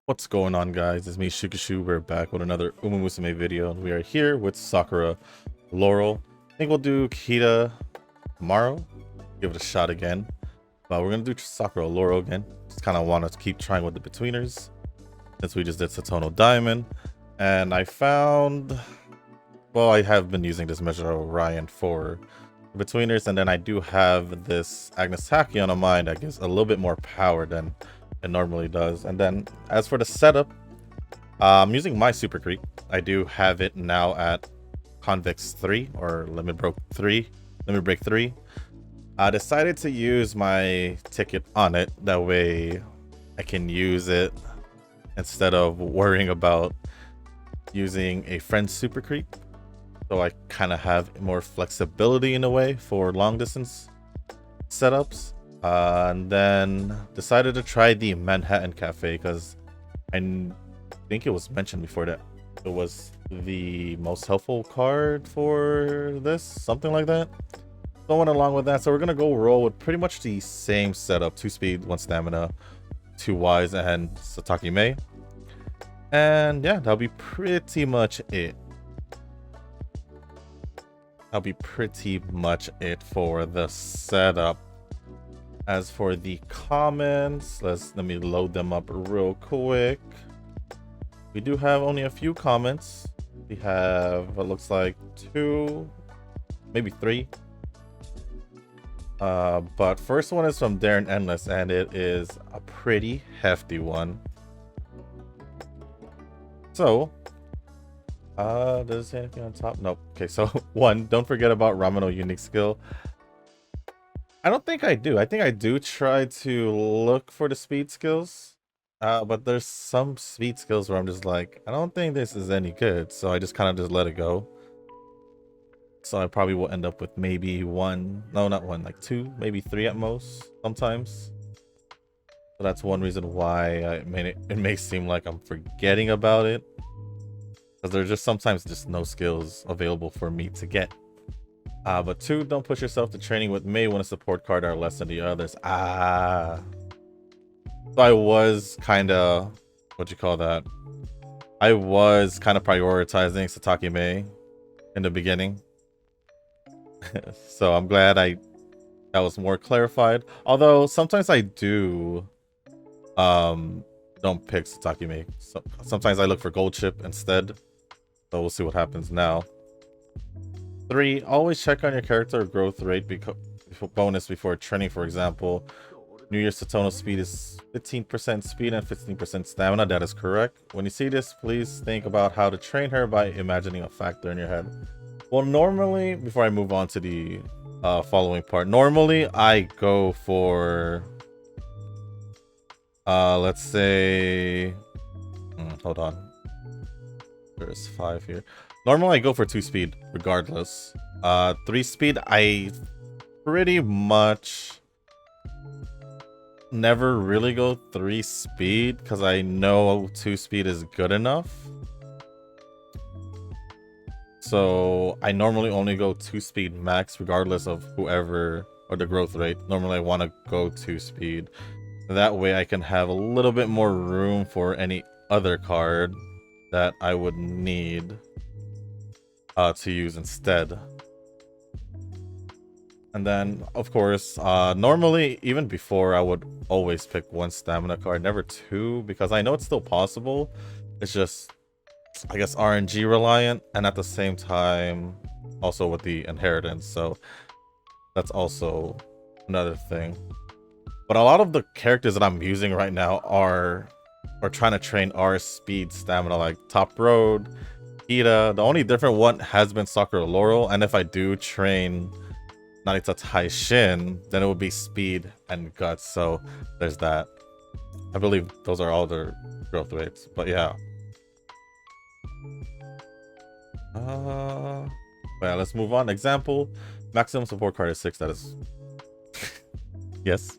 What's going on, guys? It's me, Shukishu. We're back with another Musume video, and we are here with Sakura Laurel. I think we'll do Kita tomorrow. Give it a shot again. But we're gonna do Sakura Laurel again. Just kind of want to keep trying with the betweeners since we just did Satono Diamond. And I found, well, I have been using this Measure Orion for the betweeners, and then I do have this Agnes Tachyon on mine that gives a little bit more power than it normally does. And then as for the setup, I'm using my super creep. I do have it now at convex 3 or limit break 3. I decided to use my ticket on it, that way I can use it instead of worrying about using a friend super creep. So I kind of have more flexibility in a way for long distance setups. And then decided to try the Manhattan Cafe because I think it was mentioned before that it was the most helpful card for this, something like that. So I went along with that. So we're gonna go roll with pretty much the same setup: 2 speed, 1 stamina, 2 wise, and Satake Mei. And yeah, that'll be pretty much it. That'll be pretty much it for the setup. As for the comments, let me load them up real quick. We do have only a few comments. We have what looks like 2, maybe 3. But first one is from Darren Endless, and it is a pretty hefty one. So, does it say anything on top? Nope. Okay, so 1, don't forget about Ramino unique skill. I don't think I do. I think I do try to look for the speed skills. But there's some speed skills where I'm just like, I don't think this is any good. So I just kind of just let it go. So I probably will end up with maybe 1, no, not 1, like 2, maybe 3 at most sometimes. So that's one reason why it may seem like I'm forgetting about it. Because there's just sometimes just no skills available for me to get. But 2, don't push yourself to training with Mei when a support card are less than the others. So I was kind of, what you call that? I was kind of prioritizing Satake Mei in the beginning. So I'm glad that was more clarified. Although sometimes I do don't pick Satake Mei. So sometimes I look for gold chip instead. So we'll see what happens now. 3, always check on your character growth rate bonus before training. For example, New Year's Satono speed is 15% speed and 15% stamina. That is correct. When you see this, please think about how to train her by imagining a factor in your head. Well, normally, before I move on to the following part, normally I go for, let's say, hold on. There's 5 here. Normally I go for 2 speed regardless. 3 speed, I pretty much never really go 3 speed because I know 2 speed is good enough. So I normally only go 2 speed max regardless of whoever or the growth rate. Normally I want to go 2 speed. That way I can have a little bit more room for any other card that I would need to use instead. And then of course, normally even before I would always pick 1 stamina card, never 2, because I know it's still possible. It's just, I guess, RNG reliant, and at the same time also with the inheritance, so that's also another thing. But a lot of the characters that I'm using right now are trying to train our speed stamina, like Top Road, Kita. The only different one has been Sakura Laurel, and if I do train Narita Taishin, then it would be speed and guts. So there's that. I believe those are all their growth rates, but yeah. Yeah, let's move on. Example, maximum support card is 6. That is yes.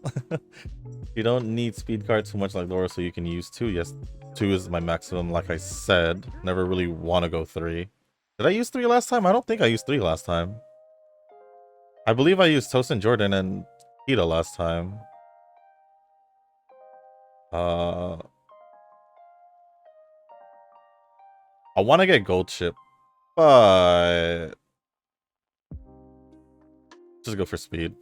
You don't need speed card too much like Laura, so you can use 2. Yes, 2 is my maximum. Like I said, never really want to go 3. Did I use 3 last time? I don't think I used 3 last time. I believe I used Tosin Jordan and Kita last time. I want to get gold chip, but just go for speed.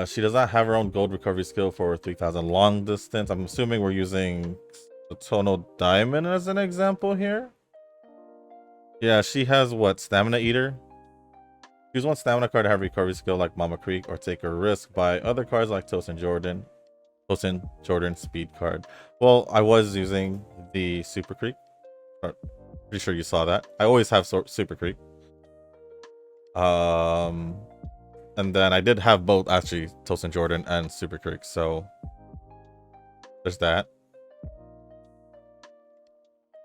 She does not have her own gold recovery skill for 3000 long distance. I'm assuming we're using the Tonal Diamond as an example here. Yeah, she has what? Stamina Eater? Use one stamina card to have recovery skill like Mama Creek, or take a risk by other cards like Tosin Jordan. Tosin Jordan speed card. Well, I was using the Super Creek. Pretty sure you saw that. I always have Super Creek. And then I did have both, actually, Tosin Jordan and Super Creek, so there's that.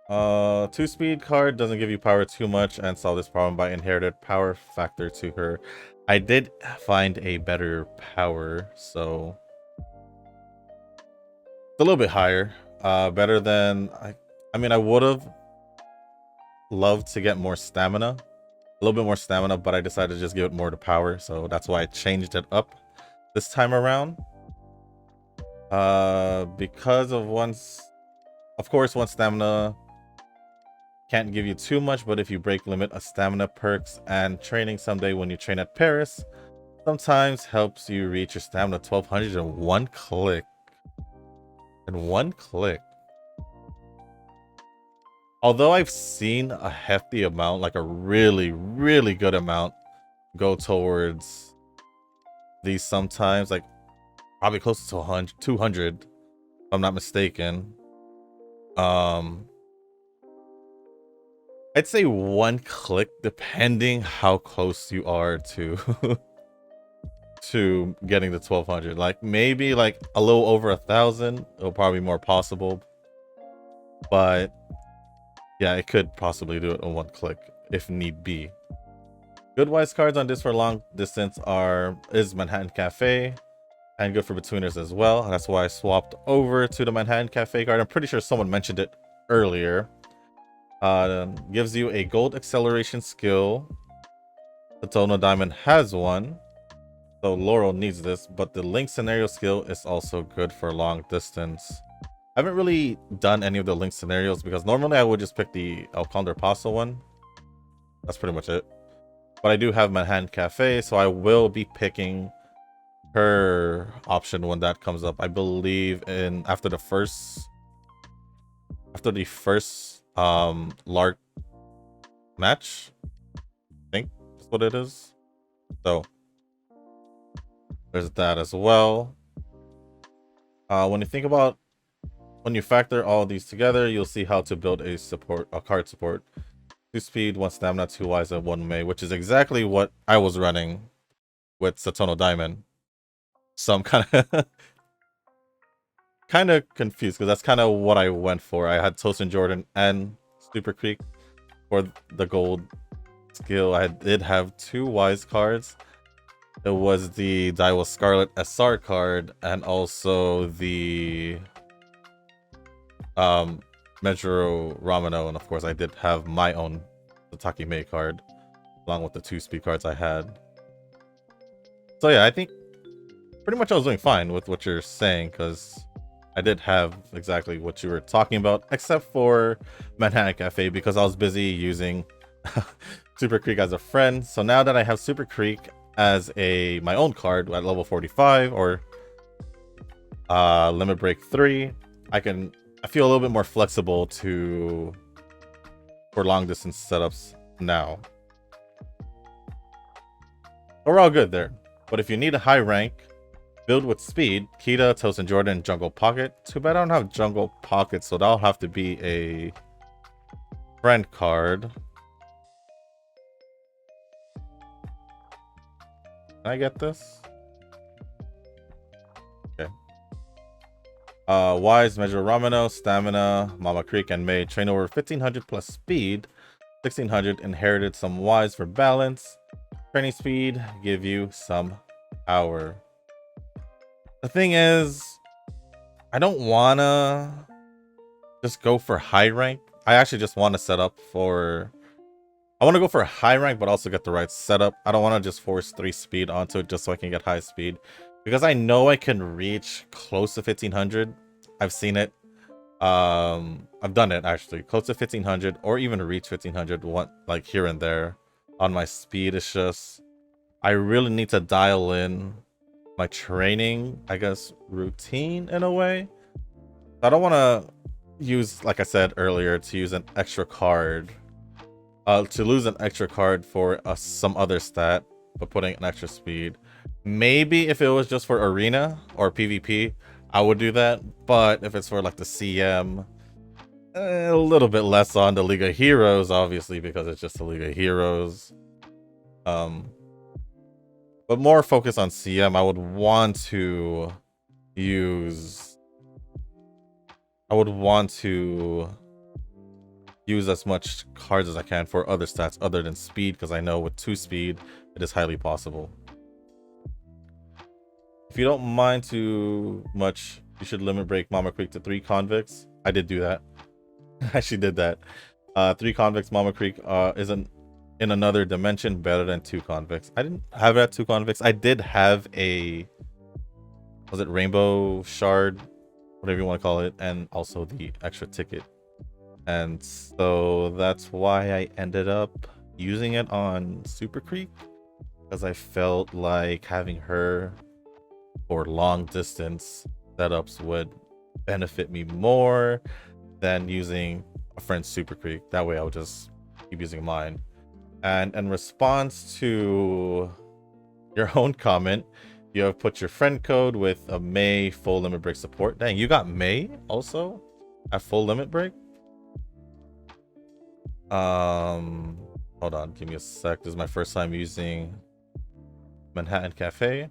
2-speed card doesn't give you power too much and solve this problem by inherited power factor to her. I did find a better power, so it's a little bit higher. Better than I mean, I would have loved to get more stamina, a little bit more stamina, but I decided to just give it more to power, so that's why I changed it up this time around. Because of of course, one stamina can't give you too much, but if you break limit, a stamina perks and training someday when you train at Paris sometimes helps you reach your stamina 1200 in one click. In one click. Although I've seen a hefty amount, like a really, really good amount, go towards these sometimes, like probably close to 200, if I'm not mistaken. I'd say one click, depending how close you are to to getting the 1200. Like maybe like a little over 1000, it'll probably be more possible. But yeah, it could possibly do it on one click if need be. Good wise cards on this for long distance is Manhattan Cafe, and good for betweeners as well. That's why I swapped over to the Manhattan Cafe card. I'm pretty sure someone mentioned it earlier. Gives you a gold acceleration skill. The Tonal Diamond has one, so Laurel needs this, but the link scenario skill is also good for long distance. I haven't really done any of the link scenarios because normally I would just pick the El Condor Paso one. That's pretty much it. But I do have Manhattan Cafe, so I will be picking her option when that comes up. I believe after the first Lark match, I think that's what it is. So there's that as well. When you factor all of these together, you'll see how to build a card support. 2 speed, 1 stamina, 2 wise, and 1 may, which is exactly what I was running with Tonal Diamond. So I'm kind of confused because that's kind of what I went for. I had Tosin Jordan and Super Creek for the gold skill. I did have 2 wise cards. It was the Daiwa Scarlet SR card and also the Mejuro Ramino, and of course I did have my own Sataki Mei card along with the 2 speed cards I had. So yeah, I think pretty much I was doing fine with what you're saying, because I did have exactly what you were talking about, except for Manhattan Cafe, because I was busy using Super Creek as a friend. So now that I have Super Creek as my own card at level 45 or Limit Break 3, I feel a little bit more flexible for long distance setups now. We're all good there. But if you need a high rank, build with speed, Kita, Tosin Jordan, Jungle Pocket. Too bad I don't have Jungle Pocket, so that'll have to be a friend card. Can I get this? Okay. Wise, Measure Ramino, Stamina, Mama Creek, and May. Train over 1500 plus speed. 1600 inherited some Wise for balance. Training speed, give you some power. The thing is, I don't wanna just go for high rank. I actually just want to set up for I want to go for a high rank, but also get the right setup. I don't want to just force 3 speed onto it just so I can get high speed. Because I know I can reach close to 1500. I've seen it. I've done it actually. Close to 1500 or even reach 1500 one, like here and there on my speed. It's just, I really need to dial in my training, I guess, routine in a way. I don't want to use, like I said earlier, to use an extra card. To lose an extra card for some other stat, but putting an extra speed. Maybe if it was just for arena or PvP, I would do that. But if it's for like the CM, a little bit less on the League of Heroes, obviously, because it's just the League of Heroes. But more focus on CM. I would want to use. I would want to use as much cards as I can for other stats other than speed, because I know with 2 speed it is highly possible. If you don't mind too much, you should limit break Mama Creek to 3 convicts. I did do that. I actually did that. 3 convicts Mama Creek isn't in another dimension better than 2 convicts. I didn't have it at 2 convicts. I did have a, was it Rainbow Shard, whatever you want to call it, and also the extra ticket. And so that's why I ended up using it on Super Creek, because I felt like having her for long distance setups would benefit me more than using a friend's Super Creek. That way I would just keep using mine. And in response to your own comment, you have put your friend code with a May full limit break support. Dang, you got May also at full limit break? Hold on, give me a sec. This is my first time using Manhattan Cafe.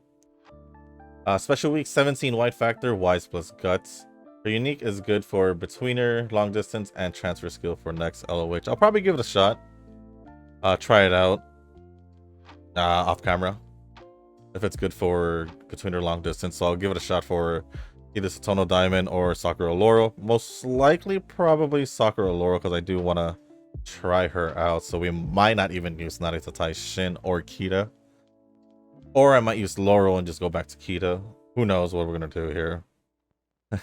Special week 17 white factor, wise plus guts. The unique is good for betweener, long distance, and transfer skill for next LOH. I'll probably give it a shot. Try it out off camera if it's good for betweener, long distance. So I'll give it a shot for either Satono Diamond or Sakura Laurel. Most likely probably Sakura Laurel, because I do want to try her out. So we might not even use Naritatai Shin or Kita. Or I might use Laurel and just go back to Kita. Who knows what we're going to do here.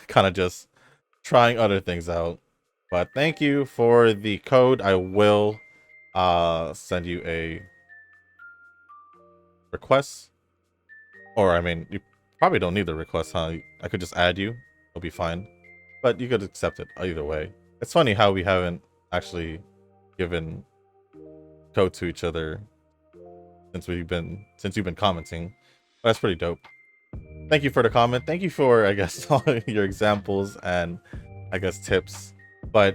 Kind of just trying other things out. But thank you for the code. I will send you a request. Or, I mean, you probably don't need the request, huh? I could just add you. It'll be fine. But you could accept it either way. It's funny how we haven't actually given code to each other since you've been commenting. That's pretty dope. Thank you for the comment. Thank you for, I guess, all your examples and I guess tips. But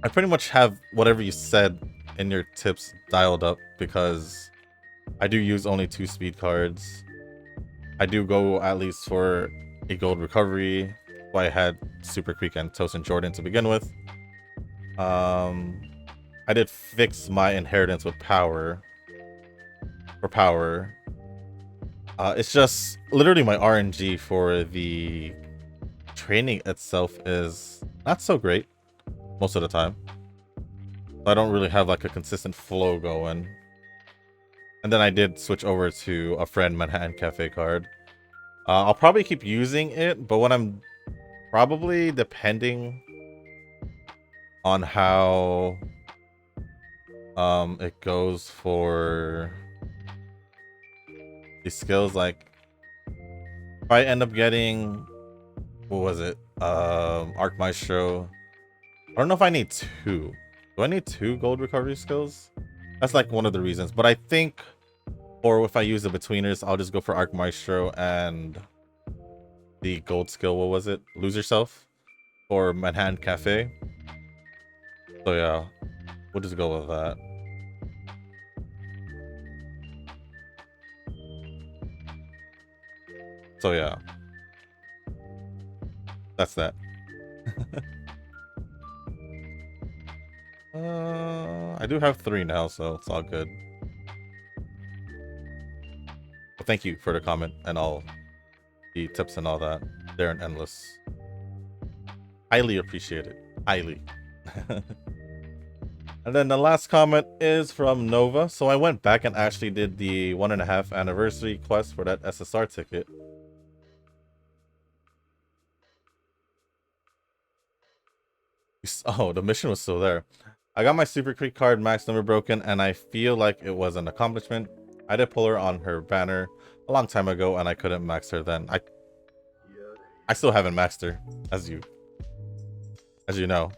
I pretty much have whatever you said in your tips dialed up, because I do use only 2 speed cards. I do go at least for a gold recovery. Why I had Super Creek and Toast and Jordan to begin with. I did fix my inheritance with power. For power. It's just literally my RNG for the training itself is not so great most of the time. I don't really have like a consistent flow going. And then I did switch over to a friend Manhattan Cafe card. I'll probably keep using it, but when I'm probably, depending on how it goes for these skills, like if I end up getting, what was it, Arc Maestro, I don't know if I need 2. Do I need 2 gold recovery skills? That's like one of the reasons, but I think, or if I use the betweeners, I'll just go for Arc Maestro and the gold skill, what was it, Lose Yourself, or Manhattan Cafe. So yeah, we'll just go with that. So yeah, that's that. I do have 3 now, so it's all good. But thank you for the comment and all the tips and all that. They're an endless. Highly appreciated. Highly. And then the last comment is from Nova. So I went back and actually did the 1.5 anniversary quest for that SSR ticket. Oh, the mission was still there. I got my Super Creek card max number broken, and I feel like it was an accomplishment. I did pull her on her banner a long time ago, and I couldn't max her then. I still haven't maxed her, as you know.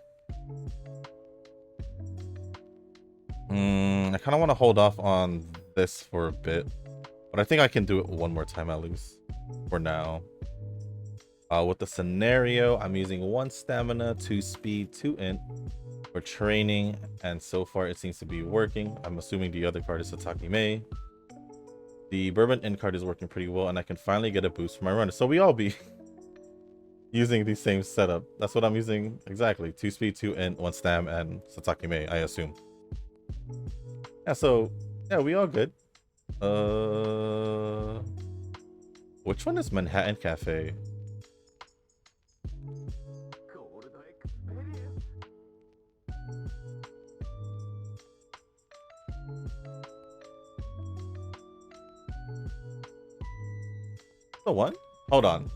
I kind of want to hold off on this for a bit, but I think I can do it one more time at least for now. With the scenario, I'm using 1 stamina, 2 speed, 2 int for training, and so far it seems to be working. I'm assuming the other card is Sataki Mei. The Bourbon int card is working pretty well, and I can finally get a boost for my runner. So we all be using the same setup. That's what I'm using exactly. 2 speed, 2 int, 1 stam, and Sataki Mei, I assume. Yeah, so yeah, we all good. Which one is Manhattan Cafe? The one? Hold on.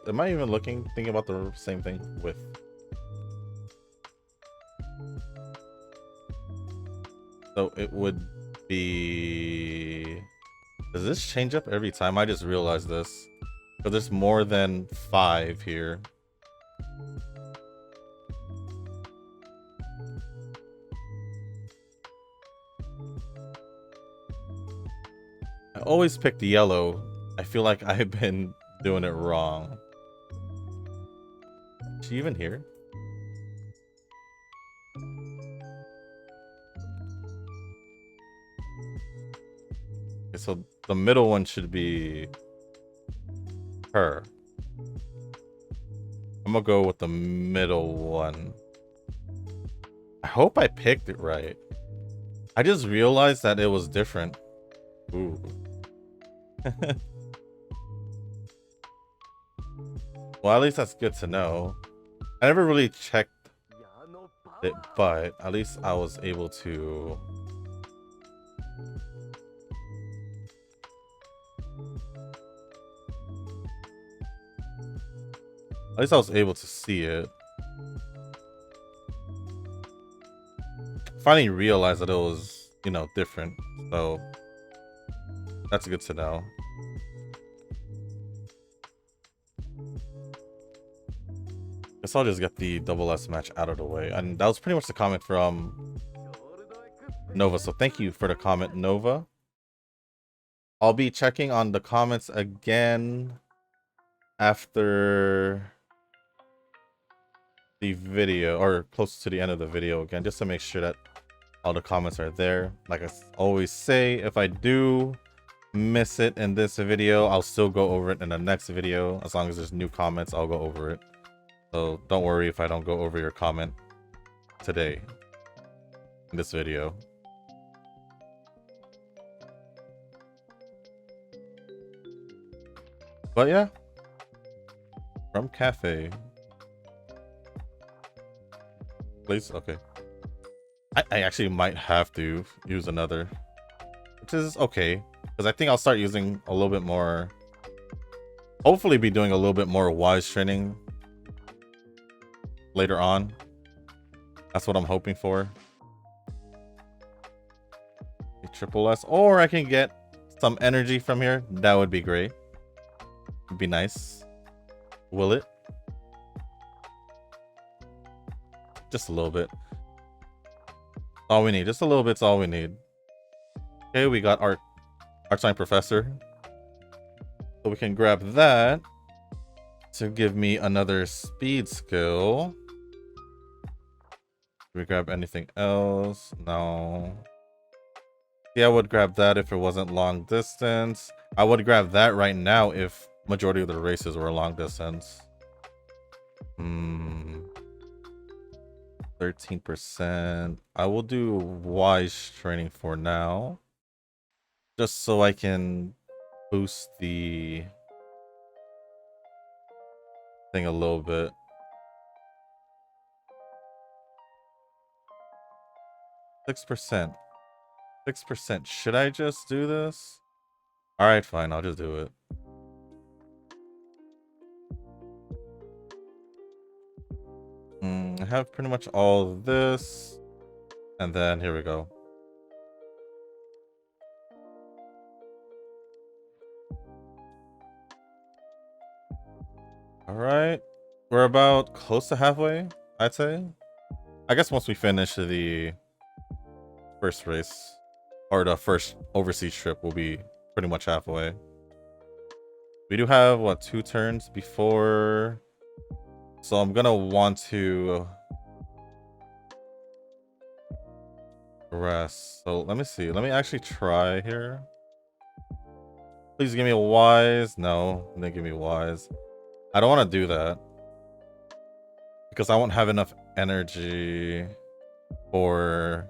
Am I even thinking about the same thing with? So it would be. Does this change up every time? I just realized this. But there's more than 5 here. I always pick the yellow. I feel like I've been doing it wrong. Is she even here? Okay, so the middle one should be her. I'm gonna go with the middle one. I hope I picked it right. I just realized that it was different. Ooh. Well, at least that's good to know. I never really checked it, but at least I was able to. At least I was able to see it. Finally realized that it was, you know, different. So that's good to know. Guess I'll just get the double S match out of the way. And that was pretty much the comment from Nova. So thank you for the comment, Nova. I'll be checking on the comments again after the video, or close to the end of the video again, just to make sure that all the comments are there. Like I always say, if I do miss it in this video, I'll still go over it in the next video. As long as there's new comments, I'll go over it. So don't worry if I don't go over your comment today in this video. But yeah, from Cafe. Please? Okay. I actually might have to use another, which is okay, because I think I'll start using a little bit more, hopefully be doing a little bit more wise training later on. That's what I'm hoping for. A triple S, or I can get some energy from here. That would be great. Would be nice. Will it? Just a little bit. All we need. Just a little bit's all we need. Okay, we got our Art Sign Professor. So we can grab that to give me another speed skill. Do we grab anything else? No. Yeah, I would grab that if it wasn't long distance. I would grab that right now if majority of the races were long distance. 13%. I will do wise training for now, just so I can boost the thing a little bit. 6%. 6%. Should I just do this? Alright, fine. I'll just do it. I have pretty much all of this. And then here we go. Alright. We're about close to halfway, I'd say. I guess once we finish the first race, or the first overseas trip, we'll be pretty much halfway. We do have, what, 2 turns before... So I'm gonna want to... rest. So let me see. Let me actually try here. Please give me a wise. No, they give me wise. I don't want to do that because I won't have enough energy for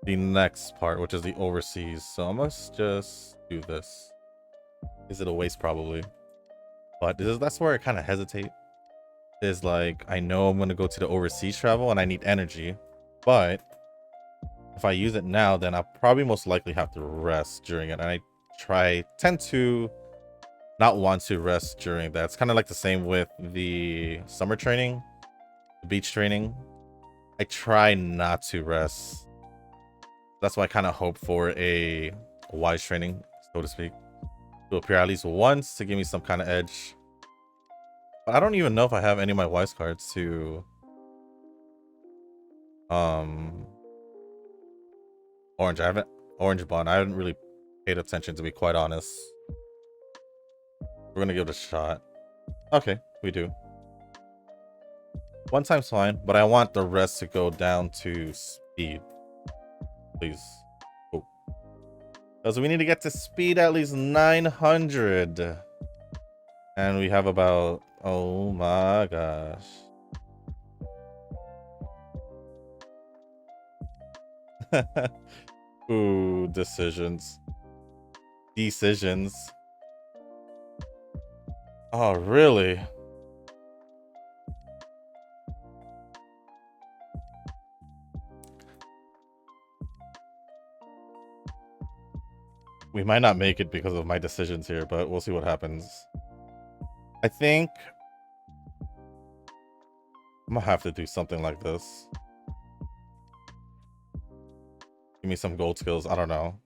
the next part, which is the overseas. So I must just do this. Is it a waste? Probably. But that's where I kind of hesitate. Is like, I know I'm going to go to the overseas travel and I need energy, but if I use it now, then I'll probably most likely have to rest during it. And I tend to not want to rest during that. It's kind of like the same with the summer training, the beach training. I try not to rest. That's why I kind of hope for a wise training, so to speak, to appear at least once to give me some kind of edge. But I don't even know if I have any of my wise cards to orange. I haven't orange bond. I haven't really paid attention, to be quite honest. We're gonna give it a shot. Okay, we do. 1 time's fine, but I want the rest to go down to speed. Please. Oh. Because we need to get to speed at least 900. And we have about... Oh my gosh. Ooh, decisions. Oh, really? We might not make it because of my decisions here, but we'll see what happens. I think I'm gonna have to do something like this. Give me some gold skills. I don't know.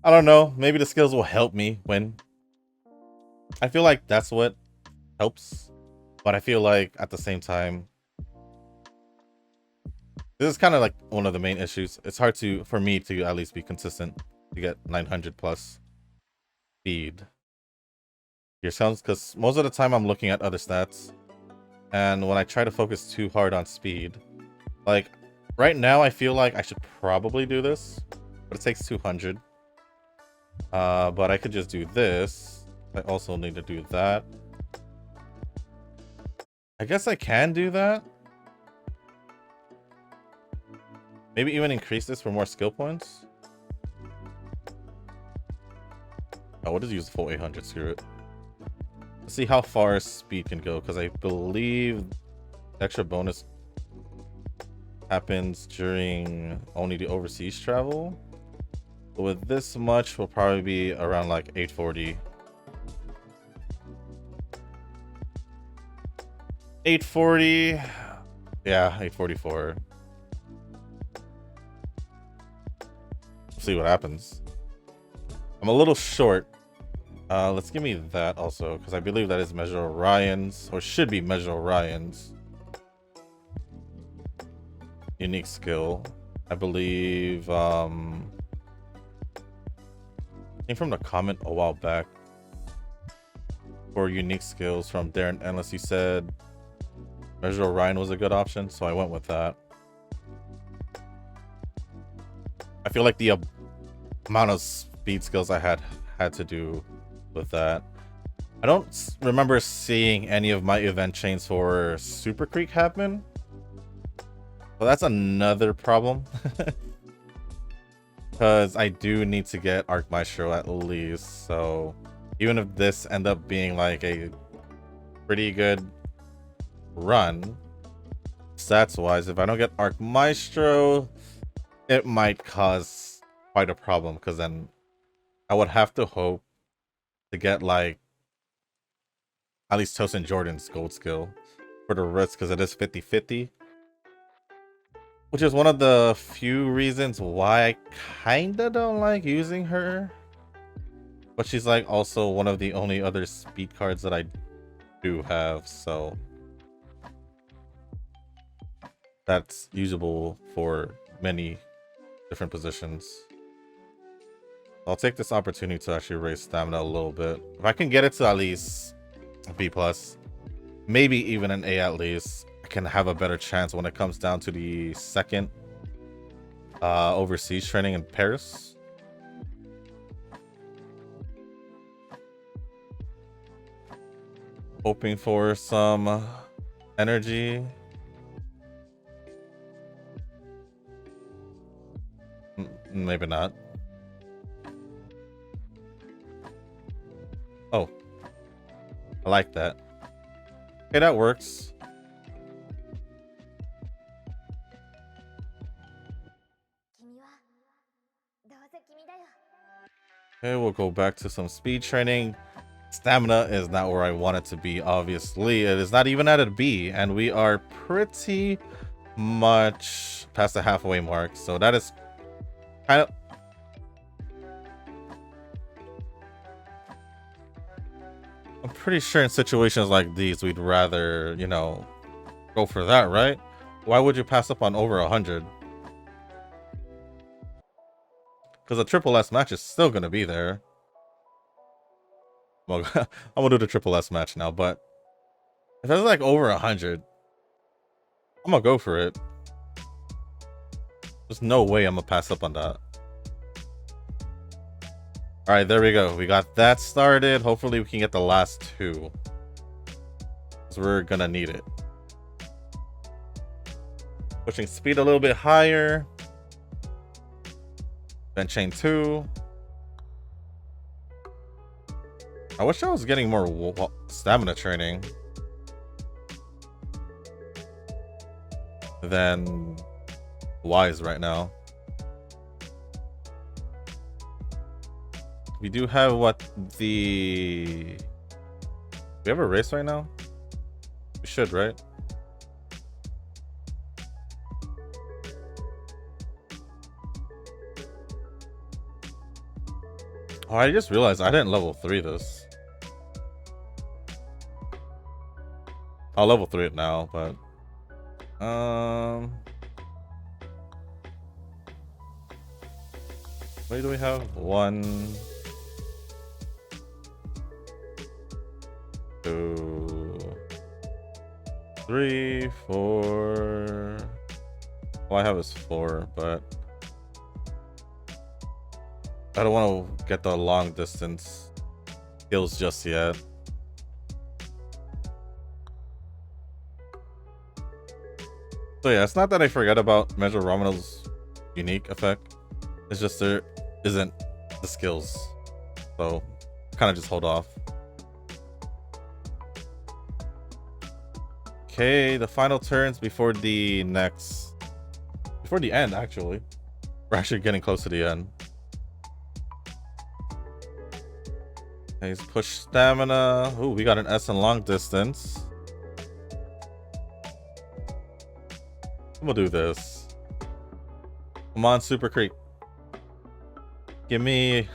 I don't know. Maybe the skills will help me win. I feel like that's what helps. But I feel like at the same time, this is kind of like one of the main issues. It's hard for me to at least be consistent to get 900 plus speed. Your sounds, because most of the time I'm looking at other stats. And when I try to focus too hard on speed, like right now I feel like I should probably do this, but it takes 200. But I could just do this. I also need to do that. I guess I can do that. Maybe even increase this for more skill points. Oh, we'll just use the full 800. Screw it. Let's see how far speed can go, because I believe the extra bonus happens during only the overseas travel. But with this much, we'll probably be around like 840. 840. Yeah, 844. See what happens. I'm a little short. Let's give me that also, because I believe that is Measure Orion's, or should be Measure Orion's unique skill. I believe came from the comment a while back for unique skills from Darren Endless. He said Measure Orion was a good option, so I went with that. I feel like the amount of speed skills I had to do with that. I don't remember seeing any of my event chains for Super Creek happen. Well, that's another problem. Because I do need to get Arc Maestro at least. So even if this end up being like a pretty good run, stats wise, if I don't get Arc Maestro, it might cause quite a problem, because then I would have to hope to get like at least Tosin Jordan's gold skill for the rest, because it is 50-50. Which is one of the few reasons why I kinda don't like using her. But she's like also one of the only other speed cards that I do have, so that's usable for many different positions. I'll take this opportunity to actually raise stamina a little bit. If I can get it to at least B+, maybe even an A at least, I can have a better chance when it comes down to the second overseas training in Paris. Hoping for some energy. Maybe not. Oh, I like that. Okay, that works. Okay, we'll go back to some speed training. Stamina is not where I want it to be, obviously. It is not even at a B, and we are pretty much past the halfway mark. So that is kind of... I'm pretty sure in situations like these, we'd rather, you know, go for that, right? Why would you pass up on over 100? Because a triple S match is still going to be there. Well, I'm going to do the triple S match now, but if it's like over 100, I'm going to go for it. There's no way I'm going to pass up on that. All right, there we go. We got that started. Hopefully we can get the last two, because we're going to need it. Pushing speed a little bit higher. Then chain 2. I wish I was getting more stamina training than Wise right now. We do have we have a race right now? We should, right? Oh, I just realized I didn't level 3 this. I'll level 3 it now, but what do we have? 1, 2, 3, 4. All I have is 4, but I don't want to get the long distance skills just yet. So yeah, it's not that I forget about Measure Romano's unique effect. It's just there isn't the skills. So kind of just hold off. Okay, the final turns before the end, actually. We're actually getting close to the end. Okay, he's push stamina. Ooh, we got an S in long distance. I'm gonna do this. Come on, Super Creek. Give me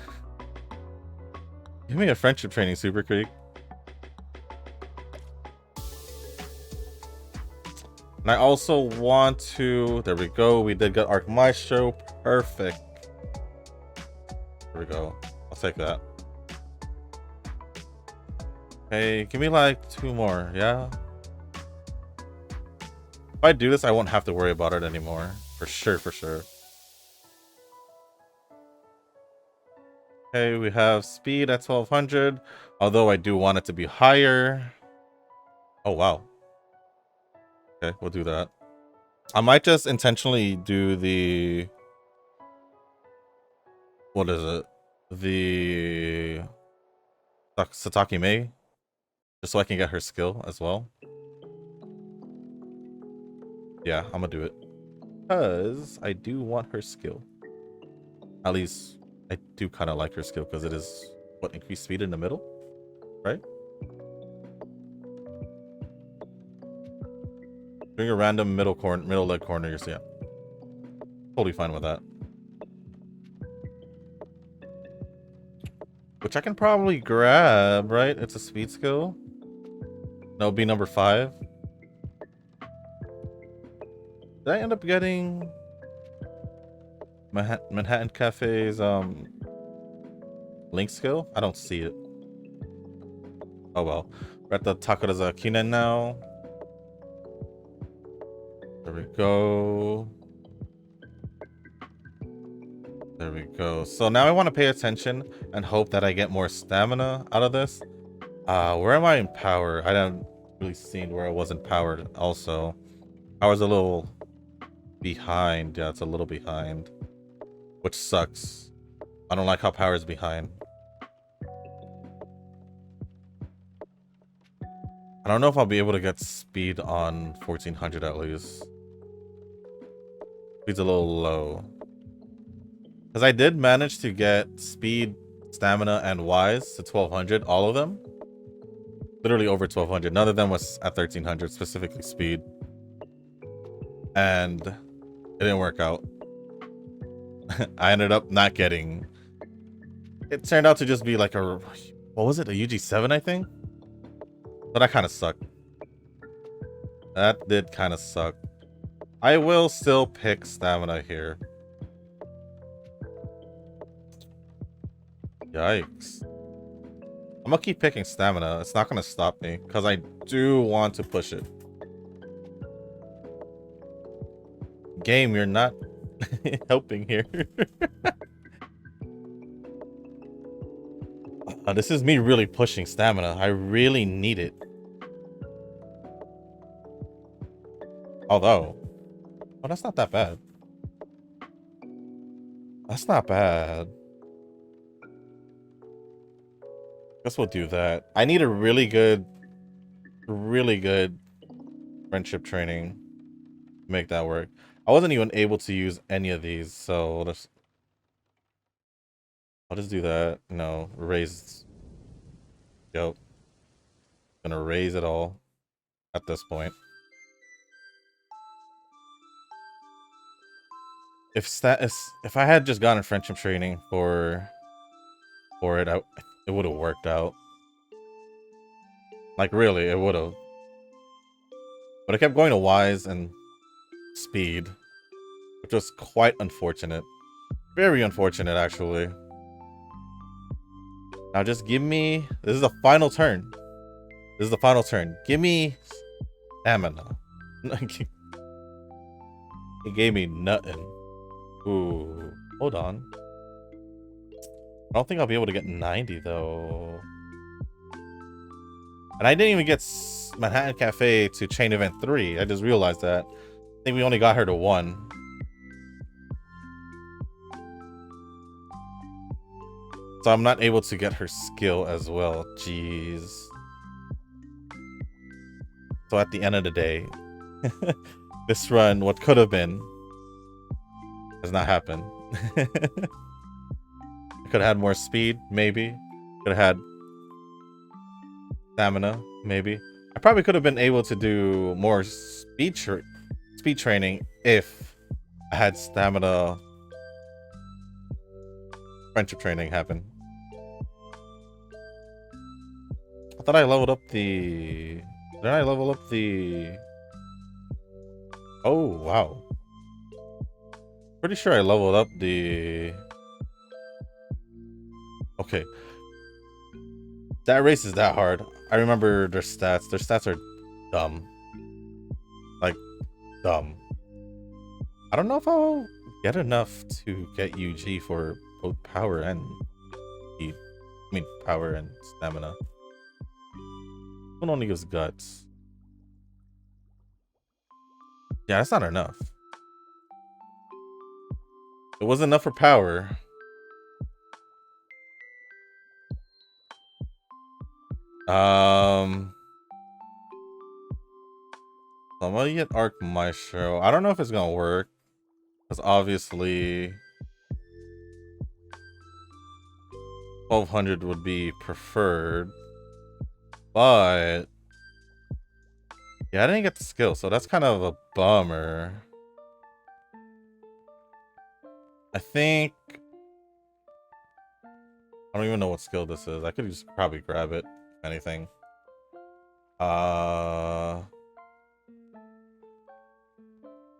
a friendship training, Super Creek. And I also want to... There we go. We did get Arc Maestro. Perfect. There we go. I'll take that. Okay, give me like 2 more, yeah? If I do this, I won't have to worry about it anymore. For sure, for sure. Okay, we have speed at 1200. Although I do want it to be higher. Oh, wow. Okay, we'll do that. I might just intentionally do the... What is it? The... Sataki Mei. Just so I can get her skill as well. Yeah, I'm gonna do it. Because I do want her skill. At least I do kind of like her skill because it is what, increased speed in the middle, right? Doing a random middle leg corner, so yeah. Totally fine with that. Which I can probably grab, right? It's a speed skill. No, be number 5. Did I end up getting Manhattan Cafe's link skill? I don't see it. Oh well. We're at the Takaraza Kinen now. There we go. There we go. So now I want to pay attention and hope that I get more stamina out of this. Where am I in power? I haven't really seen where I was in power also. Power's a little behind. Yeah, it's a little behind. Which sucks. I don't like how power is behind. I don't know if I'll be able to get speed on 1400 at least. Speed's a little low. Because I did manage to get speed, stamina, and wise to 1200, all of them. Literally over 1200. None of them was at 1300, specifically speed. And it didn't work out. I ended up not getting... It turned out to just be like a... What was it? A UG7, I think? But that kind of sucked. That did kind of suck. I will still pick stamina here. Yikes. I'm gonna keep picking stamina. It's not gonna stop me because I do want to push it. Game, you're not helping here. This is me really pushing stamina. I really need it. Although, oh, that's not that bad. That's not bad. Guess we'll do that. I need a really good friendship training to make that work. I wasn't even able to use any of these, so I'll just do that. No, raise. Yep. Gonna raise it all at this point. If I had just gotten friendship training for it, it would have worked out. Like really, it would have. But I kept going to wise and speed, which was quite unfortunate. Very unfortunate, actually. Now just give me... This is the final turn. This is the final turn. Give me stamina. He gave me nothing. Ooh. Hold on. I don't think I'll be able to get 90, though. And I didn't even get Manhattan Cafe to Chain Event 3. I just realized that. I think we only got her to 1. So I'm not able to get her skill as well. Jeez. So at the end of the day, this run, what could have been, has not happened. I could have had more speed, maybe. Could have had stamina, maybe. I probably could have been able to do more speed training if I had stamina friendship training happen. I thought I leveled up the... Didn't I level up the... Oh, wow. Pretty sure I leveled up the... Okay. That race is that hard. I remember their stats. Their stats are dumb. Like, dumb. I don't know if I'll get enough to get UG for both power and speed. I mean, power and stamina. One only gives guts. Yeah, that's not enough. It wasn't enough for power. So I'm gonna get Arc Maestro. I don't know if it's gonna work. Because obviously 1200 would be preferred. But yeah, I didn't get the skill, so that's kind of a bummer. I think I don't even know what skill this is. I could just probably grab it, if anything.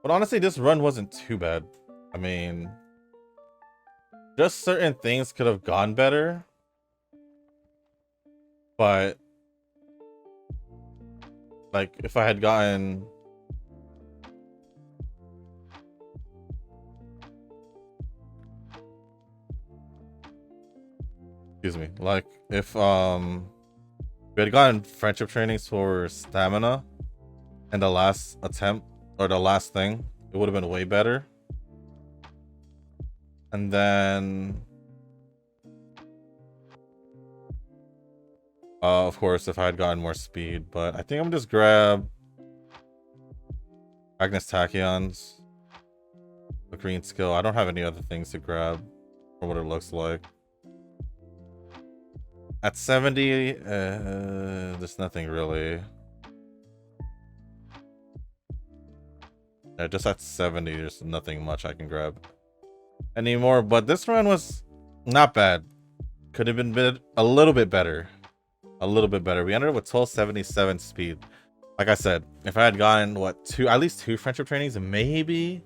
But honestly, this run wasn't too bad. I mean, just certain things could have gone better. But like if I had gotten excuse me, like if we had gotten friendship trainings for stamina and the last attempt or the last thing, it would have been way better. And then of course if I had gotten more speed, but I think I'm just grab Agnes Tachyons, the green skill. I don't have any other things to grab for what it looks like. At 70, there's nothing really. Yeah, just at 70, there's nothing much I can grab anymore. But this run was not bad. Could have been a little bit better. A little bit better. We ended up with 1277 speed. Like I said, if I had gotten at least two friendship trainings, maybe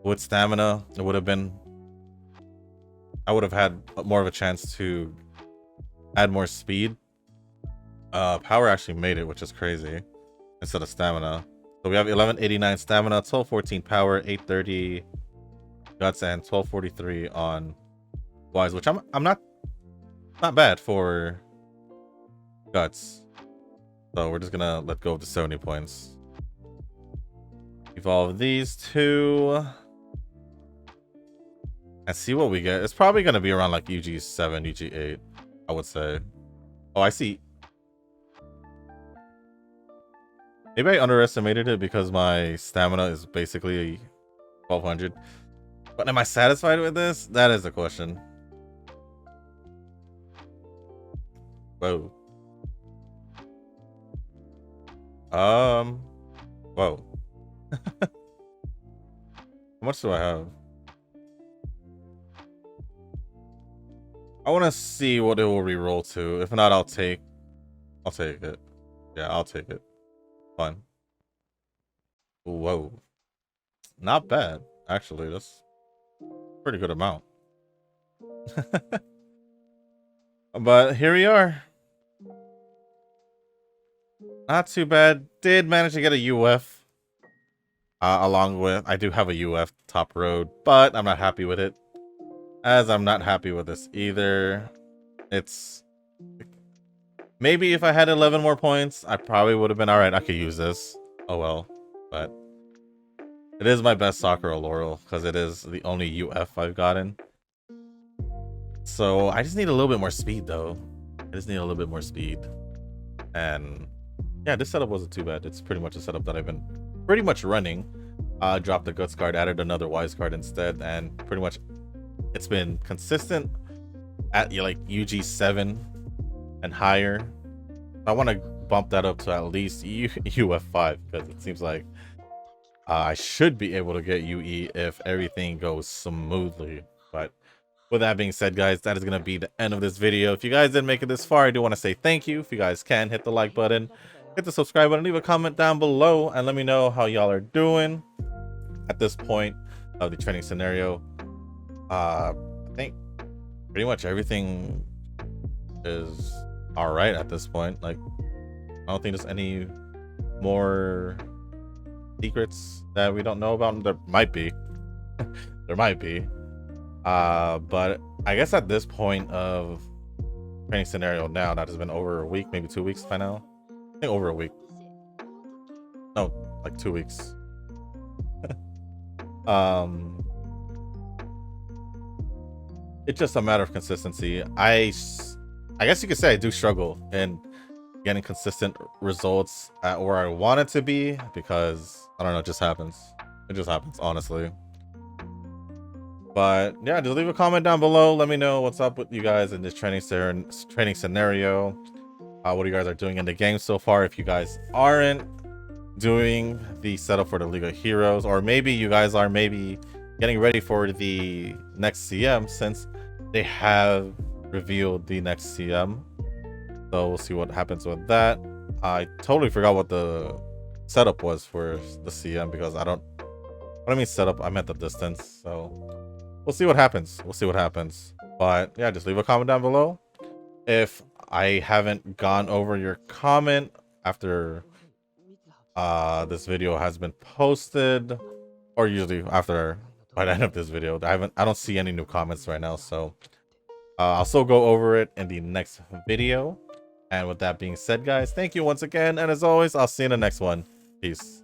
with stamina, it would have been. I would have had more of a chance to add more speed. Power actually made it, which is crazy, instead of stamina. So we have 1189 stamina, 1214 power, 830 guts, and 1243 on wise, which I'm not bad for guts. So we're just gonna let go of the 70 points. Evolve these two and see what we get. It's probably gonna be around like UG7, UG8, I would say. Oh, I see. Maybe I underestimated it because my stamina is basically 1200. But am I satisfied with this? That is the question. Whoa. Whoa. How much do I have? I want to see what it will re-roll to. If not, I'll take it. Yeah, I'll take it. Fine. Whoa. Not bad, actually. That's a pretty good amount. But here we are. Not too bad. Did manage to get a UF. Along with, I do have a UF top road, but I'm not happy with it. As I'm not happy with this either. It's maybe if I had 11 more points, I probably would have been all right. I could use this. Oh well, but it is my best Sakura Laurel because it is the only UF I've gotten. So I just need a little bit more speed, though. I just need a little bit more speed, and yeah, this setup wasn't too bad. It's pretty much a setup that I've been pretty much running. Dropped the guts card, added another wise card instead, and pretty much it's been consistent at like UG7 and higher. I want to bump that up to at least UF5 because it seems like I should be able to get UE if everything goes smoothly. But with that being said, guys, that is going to be the end of this video. If you guys didn't make it this far, I do want to say thank you. If you guys can, hit the like button, hit the subscribe button, leave a comment down below, and let me know how y'all are doing at this point of the training scenario. I think pretty much everything is all right at this point. Like, I don't think there's any more secrets that we don't know about. There might be. There might be. But I guess at this point of training scenario now, that has been over a week, maybe 2 weeks by now. I think over a week. No, like 2 weeks. It's just a matter of consistency. I guess you could say I do struggle in getting consistent results at where I want it to be, because I don't know, it just happens. It just happens, honestly. But yeah, just leave a comment down below. Let me know what's up with you guys in this training scenario. What you guys are doing in the game so far. If you guys aren't doing the setup for the League of Heroes, or maybe you guys are maybe getting ready for the next CM, since they have revealed the next CM. So we'll see what happens with that. I totally forgot what the setup was for the CM, because I mean setup, I meant the distance. So we'll see what happens. We'll see what happens. But yeah, just leave a comment down below. If I haven't gone over your comment after this video has been posted, or usually after by the end of this video, I don't see any new comments right now, so I'll still go over it in the next video. And with that being said, guys, thank you once again, and as always, I'll see you in the next one. Peace.